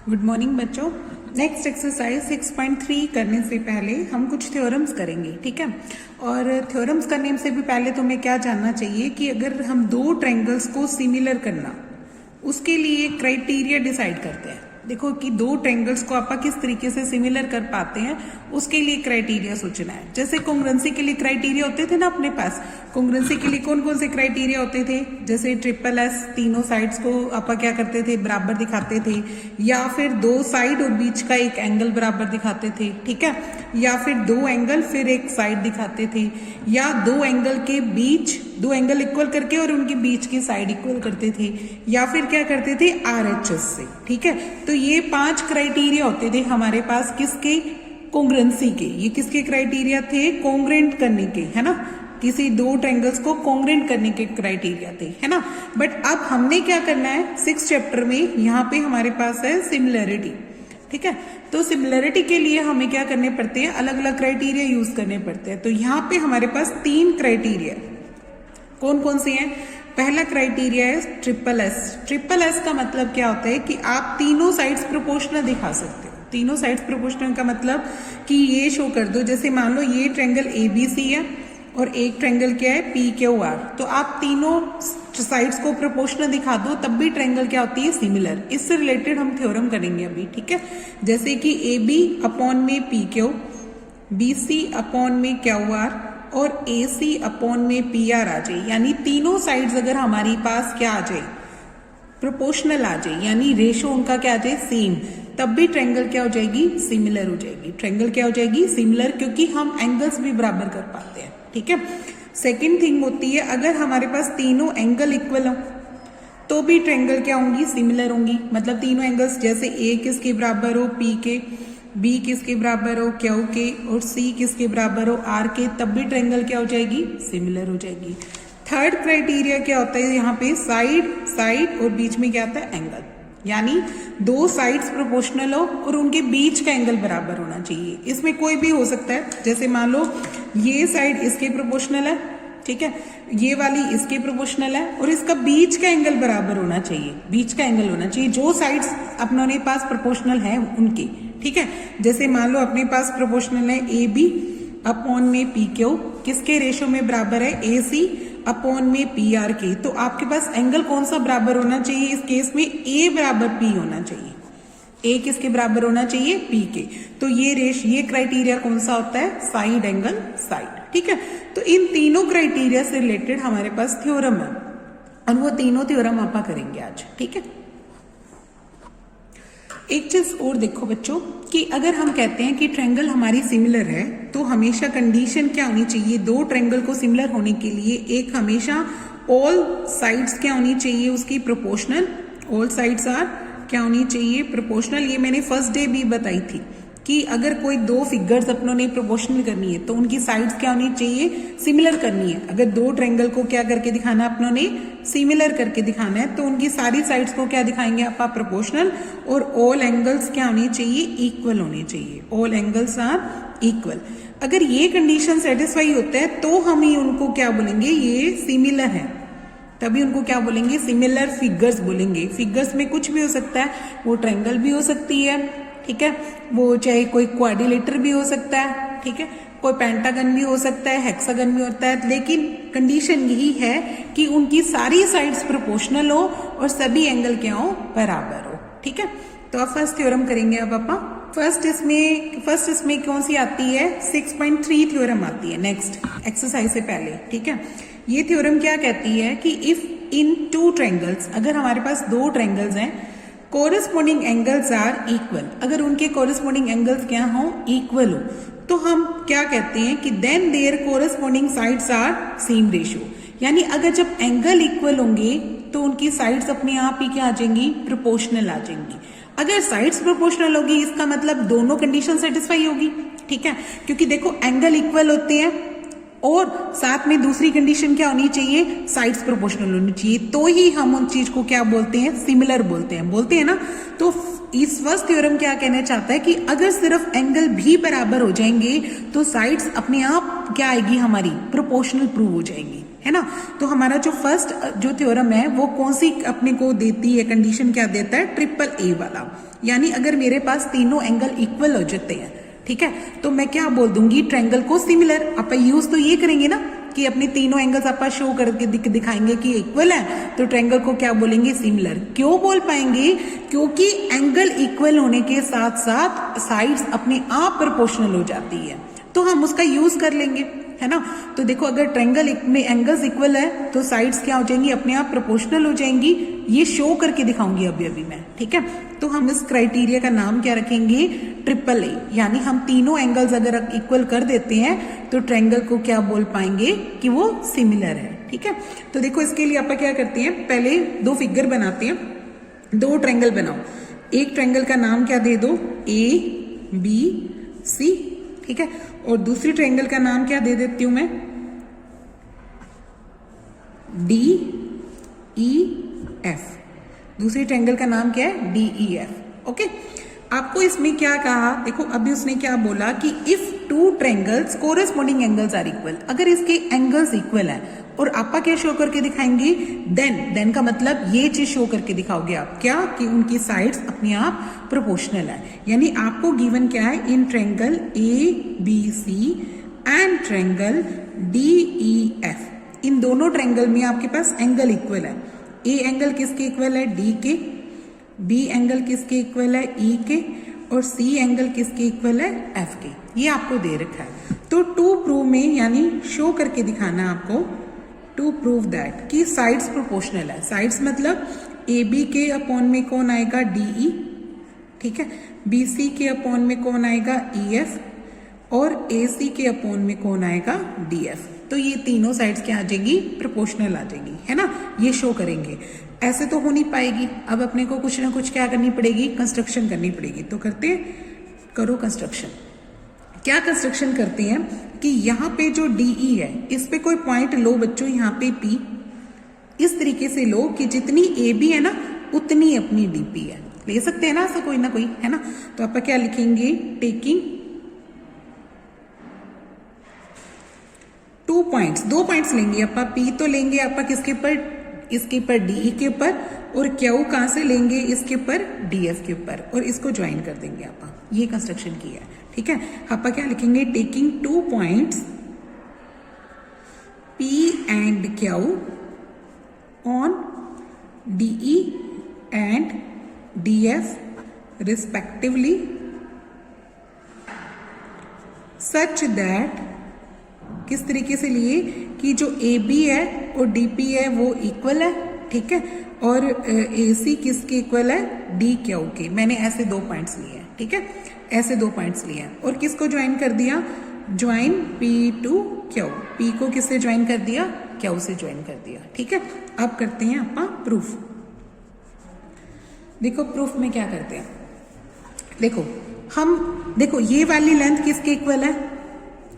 Good morning बच्चों। Next exercise 6.3 करने से पहले हम कुछ थ्योरम्स करेंगे, ठीक है। और थ्योरम्स करने से भी पहले तुम्हें क्या जानना चाहिए कि अगर हम दो ट्रायंगल्स को सिमिलर करना, उसके लिए क्राइटेरिया डिसाइड करते हैं। देखो कि दो ट्रायंगल्स को आप किस तरीके से सिमिलर कर पाते हैं, उसके लिए क्राइटेरिया सोचना है। जैसे कॉन्ग्रुएंसी के लिए क्राइटेरिया होते थे ना अपने पास। कॉन्ग्रुएंसी के लिए कौन कौन से क्राइटेरिया होते थे? जैसे ट्रिपल एस, तीनों साइड्स को आप क्या करते थे, बराबर दिखाते थे, या फिर दो साइड और बीच का एक एंगल बराबर दिखाते थे, ठीक है। या फिर दो एंगल फिर एक साइड दिखाते थे, या दो एंगल के बीच दो एंगल इक्वल करके और उनके बीच की साइड इक्वल करते थे, या फिर क्या करते थे, RHS से, ठीक है। तो ये 5 क्राइटेरिया होते थे हमारे पास, किसके? कॉन्ग्रुएंसी के। ये किसके क्राइटेरिया थे? कॉन्ग्रुएंट करने के, है ना। किसी दो ट्रायंगल्स को कॉन्ग्रुएंट करने के क्राइटेरिया थे, है ना। बट अब हमने क्या करना है 6th चैप्टर में, यहाँ पे हमारे पास है सिमिलैरिटी, ठीक है। तो सिमिलैरिटी के लिए हमें क्या करने पड़ते हैं, अलग अलग क्राइटेरिया यूज करने पड़ते हैं। तो यहाँ पे हमारे पास 3 क्राइटेरिया कौन कौन से हैं? पहला क्राइटेरिया है ट्रिपल एस। ट्रिपल एस का मतलब क्या होता है कि आप तीनों साइड्स प्रोपोर्शनल दिखा सकते हो। तीनों साइड्स प्रोपोर्शनल का मतलब कि ये शो कर दो, जैसे मान लो ये ट्रायंगल ABC है और एक ट्रायंगल क्या है, PQR। तो आप तीनों साइड्स को प्रोपोर्शनल दिखा दो, तब भी ट्रायंगल क्या होती है, सिमिलर। इससे रिलेटेड हम थ्योरम करेंगे अभी, ठीक है। जैसे कि AB अपॉन में PQ, BC अपॉन में QR और AC अपॉन में PR आ जाए, यानी तीनों साइड्स अगर हमारे पास क्या आ जाए, प्रोपोर्शनल आ जाए, यानी रेशो उनका क्या आ जाए, सेम, तब भी ट्रायंगल क्या हो जाएगी, सिमिलर हो जाएगी। ट्रायंगल क्या हो जाएगी, सिमिलर, क्योंकि हम एंगल्स भी बराबर कर पाते हैं, ठीक है। सेकेंड थिंग होती है, अगर हमारे पास तीनों एंगल इक्वल हो तो भी ट्रायंगल क्या होंगी, सिमिलर होंगी। मतलब तीनों एंगल्स, जैसे A किसके बराबर हो, P के, B किसके बराबर हो, Q के, और C किसके बराबर हो, R के, तब भी ट्रायंगल क्या हो जाएगी, सिमिलर हो जाएगी। थर्ड क्राइटेरिया क्या होता है यहाँ पे, साइड और बीच में क्या आता है, एंगल। यानी दो साइड्स प्रोपोर्शनल हो और उनके बीच का एंगल बराबर होना चाहिए। इसमें कोई भी हो सकता है, जैसे मान लो ये साइड इसके प्रोपोर्शनल है, ठीक है, ये वाली इसके प्रोपोर्शनल है, और इसका बीच का एंगल बराबर होना चाहिए। बीच का एंगल होना चाहिए जो साइड्स अपने पास प्रोपोर्शनल है उनके, ठीक है। जैसे मान लो अपने पास प्रोपोर्शनल है AB अपॉन में PQ, किसके रेशो में बराबर है, AC अपॉन में PR के। तो आपके पास एंगल कौन सा बराबर होना चाहिए इस केस में, A बराबर P होना चाहिए। A किसके बराबर होना चाहिए, P के। तो ये क्राइटेरिया कौन सा होता है, साइड एंगल साइड, ठीक है। तो इन तीनों क्राइटेरिया से रिलेटेड हमारे पास थ्योरम है, और वो तीनों थ्योरम आप करेंगे आज, ठीक है। एक चीज और देखो बच्चों, कि अगर हम कहते हैं कि ट्रायंगल हमारी सिमिलर है, तो हमेशा कंडीशन क्या होनी चाहिए, दो ट्रायंगल को सिमिलर होने के लिए एक हमेशा ऑल साइड्स क्या होनी चाहिए, उसकी प्रोपोर्शनल। ऑल साइड्स आर क्या होनी चाहिए, प्रोपोर्शनल। ये मैंने फर्स्ट डे भी बताई थी कि अगर कोई दो फिगर्स अपनों ने प्रोपोर्शनल करनी है तो उनकी साइड्स क्या होनी चाहिए, सिमिलर करनी है। अगर दो ट्रायंगल को क्या करके दिखाना, अपनों ने सिमिलर करके दिखाना है, तो उनकी सारी साइड्स को क्या दिखाएंगे आप, प्रोपोर्शनल। और ऑल एंगल्स क्या होने चाहिए, इक्वल होने चाहिए। All angles are equal. अगर ये कंडीशन सेटिस्फाई होता है तो हम ही उनको क्या बोलेंगे, ये सिमिलर है, तभी उनको क्या बोलेंगे, सिमिलर फिगर्स बोलेंगे। फिगर्स में कुछ भी हो सकता है, वो ट्रायंगल भी हो सकती है, ठीक है, वो चाहे कोई क्वाड्रिलेटर भी हो सकता है, ठीक है, कोई पेंटागन भी हो सकता है, हेक्सागन भी होता है, लेकिन कंडीशन यही है कि उनकी सारी साइड्स प्रोपोर्शनल हो और सभी एंगल क्या हो, बराबर हो, ठीक है। तो अब फर्स्ट थ्योरम करेंगे अब अपा। फर्स्ट इसमें कौन सी आती है, 6.3 थ्योरम आती है नेक्स्ट एक्सरसाइज से पहले, ठीक है। ये थ्योरम क्या कहती है कि इफ इन टू ट्रायंगल्स, अगर हमारे पास दो ट्रायंगल्स हैं, कोरस्पोंडिंग एंगल्स आर इक्वल, अगर उनके कोरस्पोंडिंग एंगल्स क्या हो, इक्वल हो, तो हम क्या कहते हैं कि then their corresponding sides are same ratio. यानी अगर जब एंगल इक्वल होंगे तो उनकी साइड्स अपने आप ही क्या आ जाएंगी, प्रोपोर्शनल आ जाएंगी। अगर साइड्स प्रोपोर्शनल होगी इसका मतलब दोनों कंडीशन सेटिस्फाई होगी, ठीक है, क्योंकि देखो एंगल इक्वल होते हैं और साथ में दूसरी कंडीशन क्या होनी चाहिए, साइड्स प्रोपोर्शनल होनी चाहिए, तो ही हम उन चीज को क्या बोलते हैं, सिमिलर बोलते हैं ना। तो इस फर्स्ट थ्योरम क्या कहना चाहता है कि अगर सिर्फ एंगल भी बराबर हो जाएंगे तो साइड्स अपने आप क्या आएगी, हमारी प्रोपोर्शनल प्रूव हो जाएंगी, है ना। तो हमारा जो फर्स्ट जो थ्योरम है वो कौन सी अपने को देती है, कंडीशन क्या देता है, ट्रिपल ए वाला। यानी अगर मेरे पास तीनों एंगल इक्वल हो जाते हैं, ठीक है, तो मैं क्या बोल दूंगी, ट्रायंगल को सिमिलर। आप यूज तो ये करेंगे ना कि अपने तीनों एंगल्स आप शो करके दिखाएंगे कि इक्वल है, तो ट्रायंगल को क्या बोलेंगे, सिमिलर। क्यों बोल पाएंगे, क्योंकि एंगल इक्वल होने के साथ साथ साइड्स अपने आप प्रोपोर्शनल हो जाती है, तो हम उसका यूज कर लेंगे, है ना। तो देखो अगर ट्रायंगल में एंगल्स इक्वल है तो साइड्स क्या हो जाएंगी, अपने आप प्रोपोर्शनल हो जाएंगी। ये शो करके दिखाऊंगी अभी अभी मैं, ठीक है। तो हम इस क्राइटेरिया का नाम क्या रखेंगे, ट्रिपल ए। यानी हम तीनों एंगल्स अगर इक्वल कर देते हैं तो ट्रायंगल को क्या बोल पाएंगे कि वो सिमिलर है, ठीक है। तो देखो इसके लिए आप क्या करते हैं, पहले दो फिगर बनाते हैं, दो ट्रायंगल बनाओ। एक ट्रायंगल का नाम क्या दे दो, ए बी सी, ठीक है। और दूसरी ट्रायंगल का नाम क्या दे देती हूं मैं, डी ई एफ। दूसरी ट्रायंगल का नाम क्या है, डी ई एफ। ओके, आपको इसमें क्या कहा, देखो अभी उसने क्या बोला कि if two triangles corresponding angles are equal, अगर इसके एंगल्स इक्वल है और आपा क्या शो करके दिखाएंगे, देन का मतलब ये चीज शो करके दिखाओगे आप क्या, कि उनकी साइड्स अपने आप प्रोपोर्शनल है। यानी आपको गिवन क्या है, in triangle A B C and triangle D E F, इन दोनों ट्रायंगल में आपके पास एंगल इक्वल है। ए एंगल किसके इक्वल है, डी के, बी एंगल किसके इक्वल है, ई के, और सी एंगल किसके इक्वल है, एफ के। ये आपको दे रखा है। तो टू प्रूव में यानी शो करके दिखाना आपको, टू प्रूव दैट कि साइड्स प्रोपोर्शनल है। साइड्स मतलब ए बी के अपॉन में कौन आएगा, डी ई, ठीक है, बी सी के अपॉन में कौन आएगा, ई एफ, और ए सी के अपॉन में कौन आएगा, डी एफ। तो ये तीनों साइड्स क्या आ जाएगी, प्रोपोर्शनल आ जाएगी, है ना। ये शो करेंगे, ऐसे तो हो नहीं पाएगी। अब अपने को कुछ ना कुछ क्या करनी पड़ेगी, कंस्ट्रक्शन करनी पड़ेगी। तो करते हैं, करो कंस्ट्रक्शन। क्या कंस्ट्रक्शन करते हैं कि यहाँ पे जो डीई है इस पे कोई पॉइंट लो बच्चों, यहाँ पे पी इस तरीके से लो कि जितनी ए बी है ना उतनी अपनी डीपी है। ले सकते हैं ना ऐसा कोई ना कोई, है ना। तो आप क्या लिखेंगे, टेकिंग टू पॉइंट्स, दो पॉइंट्स लेंगे आप, पी तो लेंगे आप किसके पर, इसके पर डीई के ऊपर, और क्यू कहां से लेंगे, इसके ऊपर डीएफ के ऊपर, और इसको ज्वाइन कर देंगे आप। ये कंस्ट्रक्शन किया है, ठीक है। आप क्या लिखेंगे, taking two points P and Q on DE and DF respectively such that, किस तरीके से लिए कि जो ए बी है और डी पी है वो इक्वल है, ठीक है, और ए सी किसके इक्वल है, डी क्यू के। मैंने ऐसे दो पॉइंट्स लिए हैं, ठीक है, ऐसे दो पॉइंट्स लिए हैं। और किसको ज्वाइन कर दिया, join P to Q, P को किससे ज्वाइन कर दिया, क्यू से ज्वाइन कर दिया, ठीक है। अब करते हैं आप प्रूफ। देखो प्रूफ में क्या करते हैं, देखो हम देखो ये वाली लेंथ किसके इक्वल है,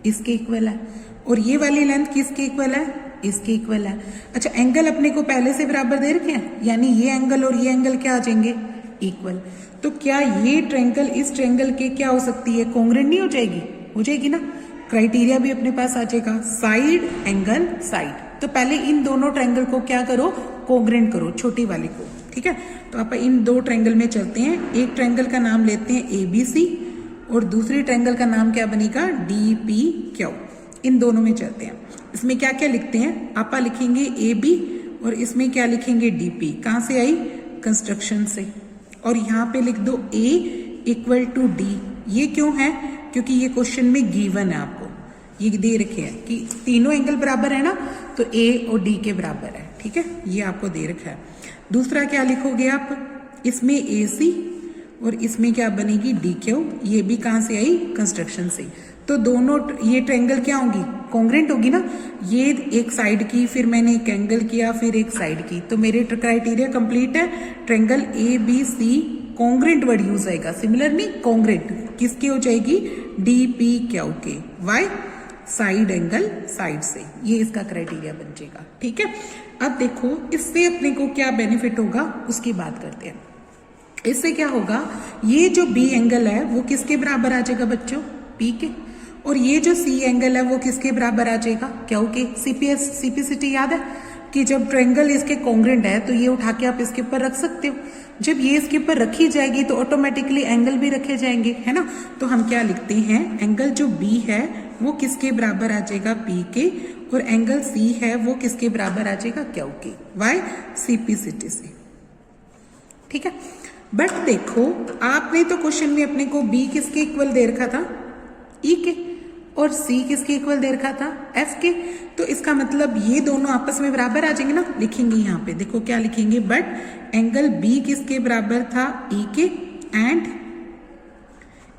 इसके इक्वल है, और ये वाली लेंथ किसके इक्वल है, इसके इक्वल है। अच्छा, एंगल अपने को पहले से बराबर दे रखे हैं, यानी ये एंगल और ये एंगल क्या आ जाएंगे, इक्वल। तो क्या ये ट्रायंगल इस ट्रायंगल के क्या हो सकती है, कॉन्ग्रुएंट नहीं हो जाएगी, हो जाएगी ना। क्राइटेरिया भी अपने पास आ जाएगा, साइड एंगल साइड। तो पहले इन दोनों ट्रायंगल को क्या करो, कॉन्ग्रुएंट करो, छोटी वाली को, ठीक है। तो आप इन दो ट्रायंगल में चलते हैं। एक ट्रायंगल का नाम लेते हैं ए बी सी, और दूसरी ट्रायंगल का नाम क्या बनेगा, डी पी क्यू। इन दोनों में चलते हैं। इसमें क्या क्या लिखते हैं, आप लिखेंगे ए बी, और इसमें क्या लिखेंगे, डी पी। कहां से आई, कंस्ट्रक्शन से। और यहाँ पे लिख दो ए इक्वल टू डी। ये क्यों है, क्योंकि ये क्वेश्चन में गिवन है, आपको ये दे रखे हैं कि तीनों एंगल बराबर है ना, तो ए और डी के बराबर है, ठीक है, ये आपको दे रखा है। दूसरा क्या लिखोगे आप, इसमें ए सी और इसमें क्या बनेगी, डी क्यू। ये भी कहां से आई, कंस्ट्रक्शन से। तो दोनों ये ट्रायंगल क्या होंगी, कॉन्ग्रुएंट होगी ना। ये एक साइड की, फिर मैंने एक एंगल किया, फिर एक साइड की, तो मेरे क्राइटेरिया कंप्लीट है। Triangle A B C congruent word use आएगा, सिमिलर नहीं, कॉन्ग्रुएंट किसकी हो जाएगी, डी पी क्यू के। वाई, साइड एंगल साइड से, ये इसका क्राइटेरिया बन जाएगा, ठीक है। अब देखो इससे अपने को क्या बेनिफिट होगा उसकी बात करते हैं। इससे क्या होगा, ये जो बी एंगल है वो किसके बराबर आ जाएगा बच्चों, पी के, और ये जो सी एंगल है वो किसके बराबर आ जाएगा, क्यू के। सीपीसिटी याद है कि जब ट्रायंगल इसके कॉन्ग्रेंट है तो ये उठा के आप इसके ऊपर रख सकते हो। जब ये इसके ऊपर रखी जाएगी तो ऑटोमेटिकली एंगल भी रखे जाएंगे, है ना। तो हम क्या लिखते हैं, एंगल जो बी है वो किसके बराबर आ जाएगा, पी के, और एंगल सी है वो किसके बराबर आ जाएगा, क्यू के। वाई, सीपीसिटी से, ठीक है। बट देखो आपने तो क्वेश्चन में अपने को बी किसके इक्वल दे रखा था, ई के, और सी किसके इक्वल दे रखा था, एफ के। तो इसका मतलब ये दोनों आपस में बराबर आ जाएंगे ना। लिखेंगे यहाँ पे, देखो क्या लिखेंगे, बट एंगल बी किसके बराबर था, ई के, एंड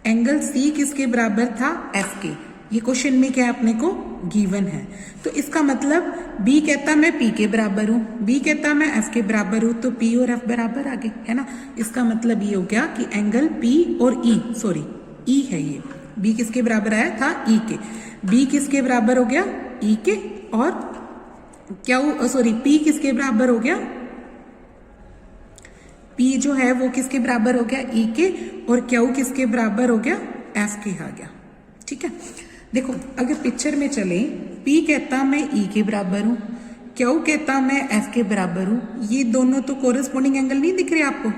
एंगल सी किसके बराबर था, एफ के। ये क्वेश्चन में क्या अपने को गिवन है। तो इसका मतलब बी कहता मैं पी के बराबर हूं, बी कहता मैं एफ के बराबर हूं, तो पी और एफ बराबर आ गए, है ना। इसका मतलब ये हो गया कि एंगल पी और ई, सॉरी ई है ये, बी किसके बराबर आया था, ई के। बी किसके बराबर हो गया, ई के, और क्या सॉरी पी किसके बराबर हो गया, पी जो है वो किसके बराबर हो गया, ई के, और क्यू किसके बराबर हो गया, एफ के आ गया, ठीक है। देखो अगर पिक्चर में चले, पी कहता मैं ई के बराबर हूं, क्यू कहता मैं एफ के बराबर हूं, ये दोनों तो कोरस्पॉन्डिंग एंगल नहीं दिख रहे आपको,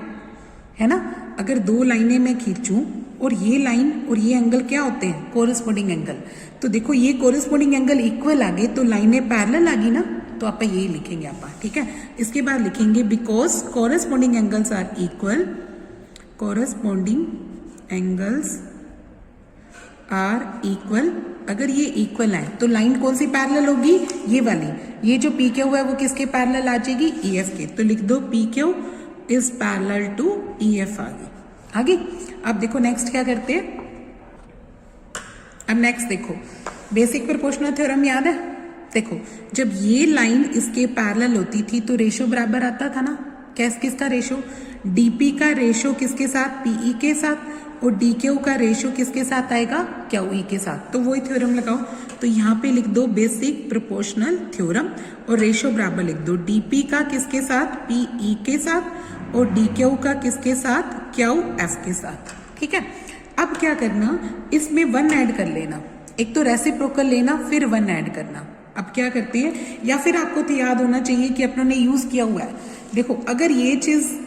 है ना। अगर दो लाइनें मैं खींचूं और ये लाइन और ये एंगल क्या होते हैं, कोरस्पॉन्डिंग एंगल। तो देखो ये कोरस्पॉन्डिंग एंगल इक्वल आ गए तो लाइनें पैरेलल आ गई ना, तो आप यही लिखेंगे आप, ठीक है। इसके बाद लिखेंगे because corresponding angles are equal, corresponding angles are equal. अगर ये इक्वल है तो लाइन कौन सी पैरेलल होगी, ये वाली। ये जो पी क्यू है वो किसके पैरेलल आ जाएगी, ई एफ के। तो लिख दो P Q is parallel to E F. आगे अब देखो नेक्स्ट क्या करते हैं। अब नेक्स्ट देखो बेसिक प्रोपोर्शनल थ्योरम याद है। देखो जब ये लाइन इसके पैरेलल होती थी तो रेशो बराबर आता था ना, किसका रेशो, डीपी का रेशो किसके साथ, पीई के साथ, और डी क्यू का रेशो किसके साथ आएगा, क्यू ई के साथ। तो वही थ्योरम लगाओ। तो यहाँ पे लिख दो बेसिक प्रोपोर्शनल थ्योरम, और रेशो बराबर लिख दो डीपी का किसके साथ, पीई के साथ, और डी क्यू का किसके साथ, क्यू एफ के साथ, ठीक है। अब क्या करना, इसमें 1 ऐड कर लेना, एक तो रेसिप्रोकल लेना फिर 1 ऐड करना। अब क्या करते हैं, या फिर आपको तो याद होना चाहिए कि अपनों ने यूज किया हुआ है। देखो अगर ये चीज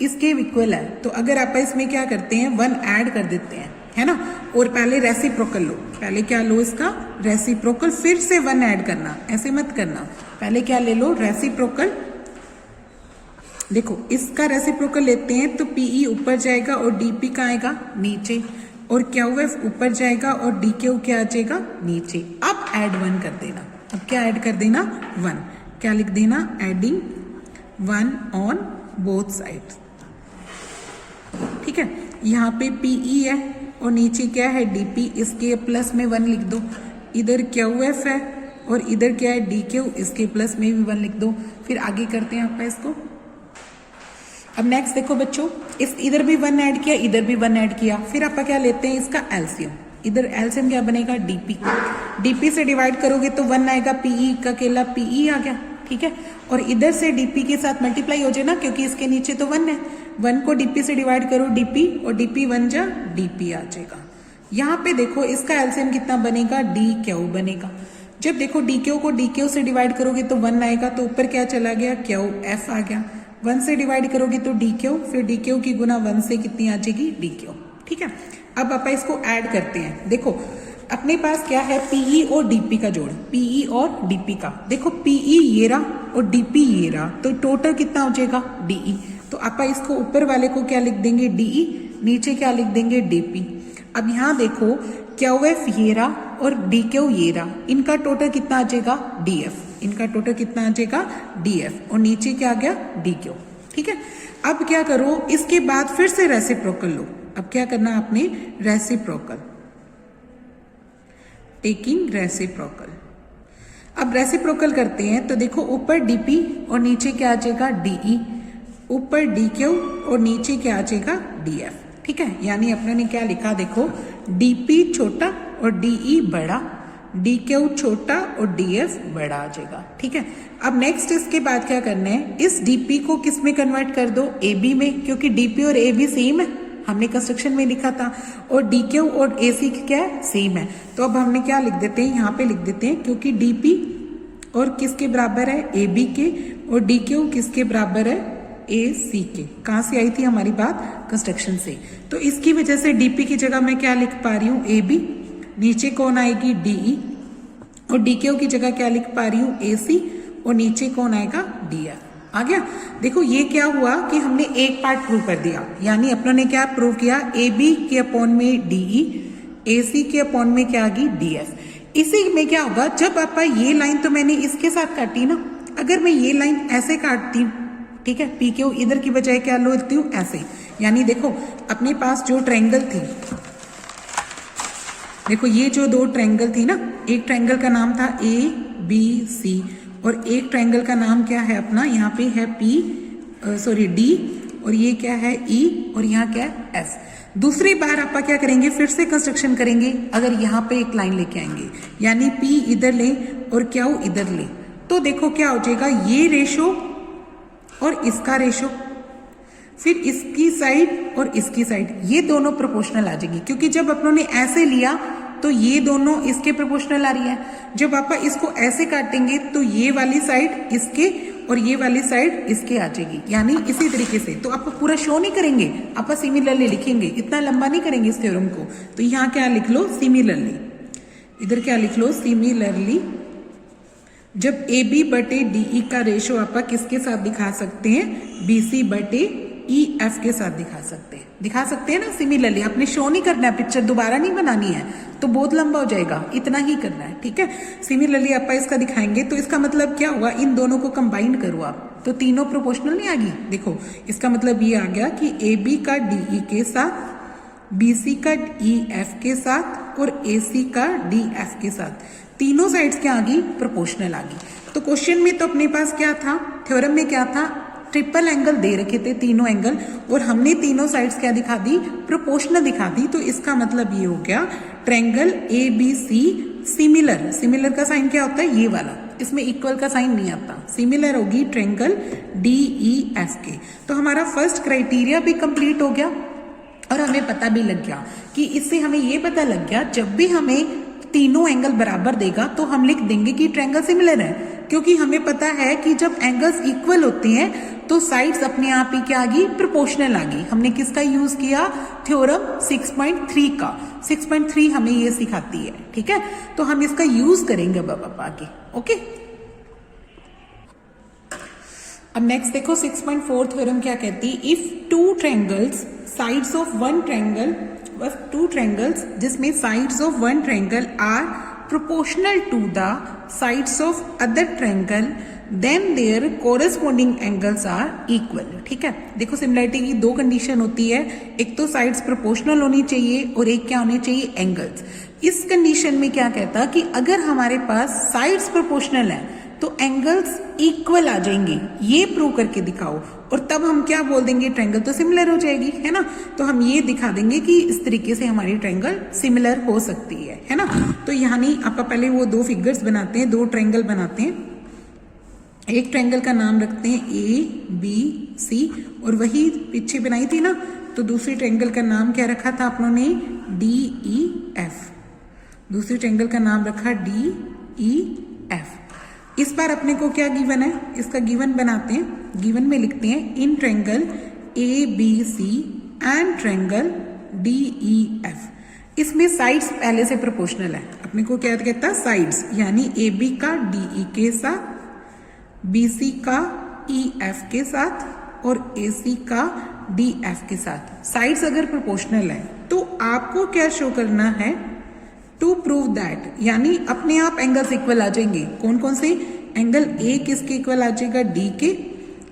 इसके इक्वल है तो अगर आप इसमें क्या करते हैं, 1 ऐड कर देते हैं, है ना। और पहले रेसिप्रोकल लो, पहले क्या लो इसका रेसिप्रोकल, फिर से 1 ऐड करना, ऐसे मत करना। पहले क्या ले लो, रेसिप्रोकल। देखो इसका रेसिप्रोकल लेते हैं तो पीई ऊपर जाएगा और डीपी का आएगा नीचे, और क्यू एफ ऊपर जाएगा और डी क्यू क्या आ जाएगा नीचे। अब ऐड 1 कर देना। अब क्या ऐड कर देना, 1। क्या लिख देना, एडिंग 1 ऑन बोथ साइड्स, ठीक है। यहाँ पे पीई है और नीचे क्या है, डीपी, इसके प्लस में 1 लिख दो। इधर क्यू एफ है और इधर क्या है, डी क्यू, इसके प्लस में भी 1 लिख दो। फिर आगे करते हैं आपका इसको। अब नेक्स्ट देखो बच्चों, इस इधर भी 1 ऐड किया, इधर भी 1 ऐड किया, फिर आप क्या लेते हैं इसका एलसीएम। इधर एलसीएम क्या बनेगा, डीपी। डीपी से डिवाइड करोगे तो 1 आएगा, पीई का अकेला पीई आ गया, ठीक है। और इधर से डीपी के साथ मल्टीप्लाई हो जाए ना, क्योंकि इसके नीचे तो 1 है। 1 को डीपी से डिवाइड करो, डीपी, और डीपी 1 जा डीपी आ जाएगा। यहाँ पे देखो इसका एलसीएम कितना बनेगा, डी क्यू बनेगा। जब देखो डी क्यू को डी क्यू से डिवाइड करोगे तो 1 आएगा, तो ऊपर क्या चला गया, क्यू एफ आ गया। 1 से डिवाइड करोगे तो डी क्यू, फिर डी क्यू की गुना 1 से कितनी आ जाएगी, डी क्यू, ठीक है। अब आप इसको ऐड करते हैं। देखो अपने पास क्या है, पीई और डीपी का जोड़, पीई और डीपी का। देखो पीई ये रहा और डीपी ये रहा, तो टोटल कितना हो जाएगा, डीई। तो आप इसको ऊपर वाले को क्या लिख देंगे, डीई, नीचे क्या लिख देंगे, डीपी। अब यहाँ देखो क्यू एफ ये रहा और डी क्यू ये रहा, इनका टोटल कितना आ जाएगा, डीएफ। इनका टोटल कितना आ जाएगा, डीएफ, और नीचे क्या आ गया, डी क्यू, ठीक है। अब क्या करो, इसके बाद फिर से रेसिप्रोकल लो। अब क्या करना आपने, रेसिप्रोकल, टेकिंग रेसिप्रोकल। अब रेसिप्रोकल करते हैं तो देखो ऊपर डीपी और नीचे क्या आ जाएगा, डीई, ऊपर डी क्यू और नीचे क्या आ जाएगा, डीएफ, ठीक है। यानी अपने ने क्या लिखा, देखो डीपी छोटा और डीई बड़ा, डी क्यू छोटा और डीएफ बड़ा आ जाएगा, ठीक है। अब नेक्स्ट इसके बाद क्या करना है, इस डीपी को किस में कन्वर्ट कर दो, एबी में, क्योंकि डीपी और एबी सेम है, हमने कंस्ट्रक्शन में लिखा था, और डी क्यू और ए सी क्या है, सेम है। तो अब हमने क्या लिख देते हैं, यहाँ पे लिख देते हैं, क्योंकि डी पी और किसके बराबर है, ए बी के, और डी क्यू किसके बराबर है, ए सी के। कहाँ से आई थी हमारी बात, कंस्ट्रक्शन से। तो इसकी वजह से डीपी की जगह मैं क्या लिख पा रही हूँ, ए बी, नीचे कौन आएगी, डीई, और डी क्यू की जगह क्या लिख पा रही हूँ, ए सी, और नीचे कौन आएगा, डी आर। आ गया। देखो ये क्या हुआ कि हमने एक पार्ट प्रूव कर दिया, यानी अपनों ने क्या प्रूव किया, ए बी के अपॉन में डीई, ए सी के अपॉन में क्या आ गई, डी एफ। इसी में क्या होगा, जब आपका ये लाइन तो मैंने इसके साथ काटी ना, अगर मैं ये लाइन ऐसे काटती हूँ, ठीक है, पी क्यू इधर की बजाय क्या लेती हूँ, ऐसे। यानी देखो अपने पास जो ट्रायंगल थी, देखो ये जो दो ट्रायंगल थी ना, एक ट्रायंगल का नाम था ए बी सी, और एक ट्रायंगल का नाम क्या है अपना, यहाँ पे है डी, और ये क्या है, ई, और यहाँ क्या है, एफ। दूसरी बार आप क्या करेंगे, फिर से कंस्ट्रक्शन करेंगे। अगर यहाँ पे एक लाइन लेके आएंगे, यानी पी इधर ले और क्यू इधर ले, तो देखो क्या हो जाएगा, ये रेशो और इसका रेशो, फिर इसकी साइड और इसकी साइड, ये दोनों प्रोपोर्शनल आ जाएगी। क्योंकि जब अपनों ने ऐसे लिया तो ये दोनों इसके प्रोपोर्शनल आ रही है। जब आप इसको ऐसे काटेंगे तो ये वाली साइड इसके और ये वाली साइड इसके आ जाएगी, यानी इसी तरीके से। तो आप पूरा शो नहीं करेंगे, आप सिमिलरली लिखेंगे, इतना लंबा नहीं करेंगे इस थ्योरम को। तो यहाँ क्या लिख लो, सिमिलरली, इधर क्या लिख लो, सिमिलरली। जब ए बी बटे डी ई का रेशो आप किसके साथ दिखा सकते हैं, बी सी बटे ई एफ के साथ दिखा सकते हैं ना। सिमिलरली आपने शो नहीं करना है, पिक्चर दोबारा नहीं बनानी है, तो बहुत लंबा हो जाएगा, इतना ही करना है, ठीक है। सिमिलरली आप इसका दिखाएंगे, तो इसका मतलब क्या हुआ, इन दोनों को कंबाइन करो आप, तो तीनों प्रोपोर्शनल नहीं आ गई। देखो इसका मतलब ये आ गया कि ए बी का डी ई के साथ, बी सी का ई एफ के साथ, और ए सी का डी एफ के साथ, तीनों साइड्स क्या आ गई, प्रोपोर्शनल आ गई। तो क्वेश्चन में तो अपने पास क्या था, थ्योरम में क्या था, ट्रिपल एंगल दे रखे थे, तीनों एंगल, और हमने तीनों साइड्स क्या दिखा दी, प्रोपोर्शनल दिखा दी। तो इसका मतलब ये हो गया, triangle A B C similar, similar का साइन क्या होता है, ये वाला, इसमें इक्वल का साइन नहीं आता, सिमिलर होगी ट्रायंगल डी ई एफ के। तो हमारा फर्स्ट क्राइटेरिया भी कंप्लीट हो गया, और हमें पता भी लग गया कि इससे हमें ये पता लग गया, जब भी हमें तीनों एंगल बराबर देगा तो हम लिख देंगे कि ट्रायंगल सिमिलर है। क्योंकि हमें पता है कि जब एंगल्स इक्वल होते हैं तो साइड्स अपने आप ही क्या आ गई, प्रोपोर्शनल आ गई। हमने किसका यूज किया, थ्योरम 6.3 का। 6.3 हमें ये सिखाती है, ठीक है। तो हम इसका यूज करेंगे अब आगे, ओके। अब नेक्स्ट देखो 6.4 थ्योरम क्या कहती है, if two triangles sides of one triangle, बस टू ट्रायंगल्स जिसमें sides of one triangle are proportional to the sides of other triangle, then their corresponding angles are equal. ठीक है, देखो सिमिलरिटी की दो कंडीशन होती है, एक तो साइड्स प्रोपोर्शनल होनी चाहिए और एक क्या होनी चाहिए, एंगल्स। इस कंडीशन में क्या कहता कि अगर हमारे पास साइड्स प्रोपोर्शनल है तो एंगल्स इक्वल आ जाएंगे, ये प्रूव करके दिखाओ, और तब हम क्या बोल देंगे, ट्रायंगल तो सिमिलर हो जाएगी, है ना। तो हम ये दिखा देंगे कि इस तरीके से हमारी ट्रायंगल सिमिलर हो सकती है ना। तो यहाँ नहीं, आप पहले वो दो फिगर्स बनाते हैं, दो ट्रायंगल बनाते हैं। एक ट्रायंगल का नाम रखते हैं ए बी सी, और वही पीछे बनाई थी ना, तो दूसरी ट्रायंगल का नाम क्या रखा था आप लोगों ने, डी ई एफ। दूसरी ट्रायंगल का नाम रखा डी ई एफ। इस बार अपने को क्या गिवन है, इसका गिवन बनाते हैं। गिवन में लिखते हैं in triangle A B C and triangle D E F. इसमें साइड्स पहले से प्रोपोर्शनल है। अपने को क्या कहता है, साइड्स, यानी ए बी का डी ई के साथ, बी सी का ई एफ के साथ और ए सी का डी एफ के साथ साइड्स अगर प्रोपोर्शनल है तो आपको क्या शो करना है, टू प्रूव दैट, यानी अपने आप एंगल्स इक्वल आ जाएंगे। कौन कौन से, एंगल ए किसके इक्वल आ जाएगा, डी के,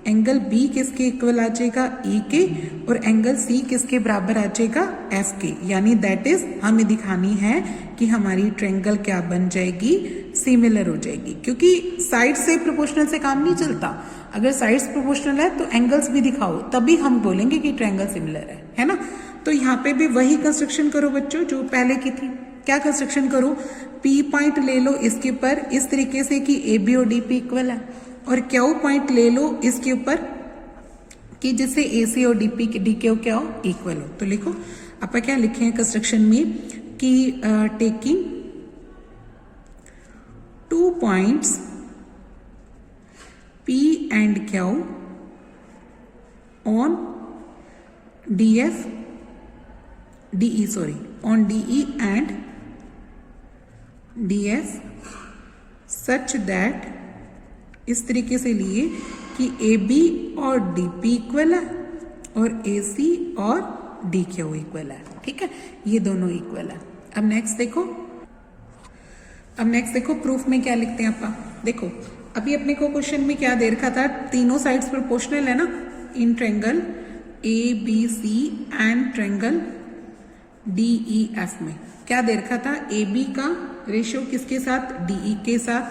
एंगल बी किसके इक्वल आ जाएगा, ई के, और एंगल सी किसके बराबर आ जाएगा, एफ के। यानी दैट इज हमें दिखानी है कि हमारी ट्रायंगल क्या बन जाएगी, सिमिलर हो जाएगी। क्योंकि साइड से प्रोपोर्शनल से काम नहीं चलता, अगर साइड्स प्रोपोर्शनल है तो एंगल्स भी दिखाओ, तभी हम बोलेंगे कि ट्रायंगल सिमिलर है ना। तो यहाँ पे भी वही कंस्ट्रक्शन करो बच्चों जो पहले की थी। क्या कंस्ट्रक्शन करो, पी पॉइंट ले लो इसके ऊपर इस तरीके से कि ए बी और डी पी इक्वल है, और क्यू पॉइंट ले लो इसके ऊपर कि जिससे AC और DQ क्या हो, इक्वल हो। तो लिखो आप क्या लिखे हैं कंस्ट्रक्शन में कि taking 2 points P and Q on on DE and DF such that इस तरीके से लिए कि AB और DP इक्वल है और AC और DQ इक्वल है। ठीक है, ये दोनों इक्वल है। अब नेक्स्ट देखो प्रूफ में क्या लिखते हैं आप। देखो अभी अपने को क्वेश्चन में क्या दे रखा था, तीनों साइड्स प्रोपोर्शनल है ना in triangle ABC and triangle DEF में। क्या दे रखा था, AB का रेशियो किसके साथ, DE के साथ,